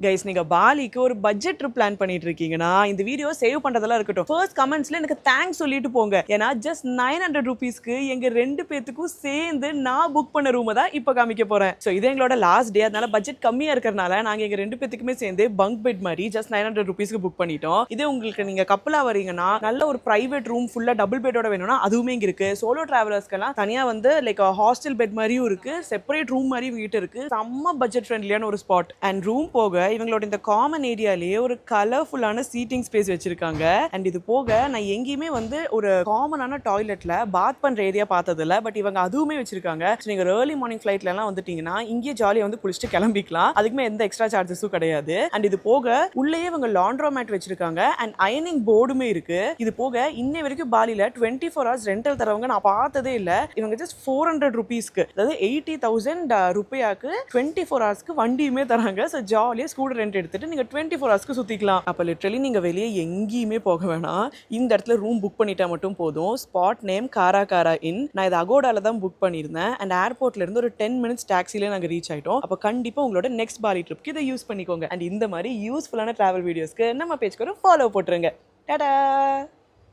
Guys நீங்க பாலிக்கு ஒரு budget trip plan பண்ணிட்டு இருக்கீங்கன்னா இந்த வீடியோ சேவ் பண்றதெல்லாம் இருக்கட்டும். ஃபர்ஸ்ட் கமெண்ட்ஸ்ல எனக்கு தேங்க்ஸ் சொல்லிட்டு போங்க. ஏன்னா ஜஸ்ட் 900 ரூபீஸ்க்கு எங்க 2 பேத்துக்கும் சேர்ந்து நான் புக் பண்ண ரூம் தான் இப்ப காமிக்க போறேன். சோ இது எங்களோட லாஸ்ட் டே, அதனால பட்ஜெட் கம்மியா இருக்கறனால நாங்க எங்க 2 பேத்துக்குமே சேர்ந்து பங்க் பெட் மாதிரி ஜஸ்ட் 900 ரூபீஸ்க்கு புக் பண்ணிட்டோம். இதே உங்களுக்கு நீங்க கப்பலா வரீங்கன்னா நல்ல ஒரு பிரைவேட் ரூம் ஃபுல்லா டபுள் பெட்டோட வேணும்னா அதுவுமே இங்க இருக்கு. சோலோ டிராவலர்ஸ்க்கெல்லாம் தனியா வந்து லைக் ஹாஸ்டல் பெட் மாதிரியும் இருக்கு, செப்பரேட் ரூம் மாதிரியும் வீட்டு இருக்கு. செம்ம பட்ஜெட் ஃப்ரெண்ட்லியான ஒரு ஸ்பாட். அண்ட் ரூம் போக இவங்களோட இந்த காமன் ஏரியாலேயே ஒரு கலர்ஃபுல்லான சீட்டிங் ஸ்பேஸ் வச்சிருக்காங்க. அண்ட் இது போக நான் எங்கேயுமே வந்து ஒரு காமனான டாய்லெட்ல பாத் பண்ற ஏரியா பார்த்ததில்ல. பட் இவங்க அதுவுமே வச்சிருக்காங்க. நீங்க ஏர்லி மார்னிங் ஃபிளைட்ல எல்லாம் வந்துட்டீங்கன்னா இங்கே ஜாலியா வந்து குளிச்சுட்டு கிளம்பிக்கலாம். அதுக்குமே எந்த எக்ஸ்ட்ரா சார்ஜஸும் கிடையாது. அண்ட் இது போக உள்ளேயே இவங்க லாண்ட்ரோமேட் வச்சிருக்காங்க அண்ட் அயனிங் போர்டுமே இருக்கு. இது போக இன்னை வரைக்கும் பாலில 24 hours ரெண்டல் தரவங்க நான் பார்த்ததே இல்ல. இவங்க ஜஸ்ட் 400 ரூபீஸ்க்கு, அதாவது 80,000 ரூபாய்க்கு 24 ஹவர்ஸ்க்கு வண்டியுமே தராங்க. ஸோ ஜாலியாக ஸ்கூட்டர் ரெண்ட் எடுத்துட்டு நீங்க 24 ஹவர்ஸ்க்கு சுத்திக்கலாம். அப்போ லிட்டரலி நீங்க வெளியே எங்கேயுமே போக வேணாம். இந்த இடத்துல ரூம் புக் பண்ணிட்டா மட்டும் போதும். ஸ்பாட் நேம் காரா காரா இன். நான் இது அகோடால தான் புக் பண்ணியிருந்தேன். அண்ட் ஏர்போர்ட்ல இருந்து ஒரு 10 minutes டாக்ஸிலே நாங்கள் ரீச் ஆயிட்டோம். அப்போ கண்டிப்பா உங்களோட நெக்ஸ்ட் பாலி ட்ரிப்க்கு இதை யூஸ் பண்ணிக்கோங்க. அண்ட் இந்த மாதிரி யூஸ்ஃபுல்லான டிராவல் வீடியோஸ்க்கு நம்ம பேஜ்க்கு ஒரு ஃபாலோ போட்டுருங்க. டாடா.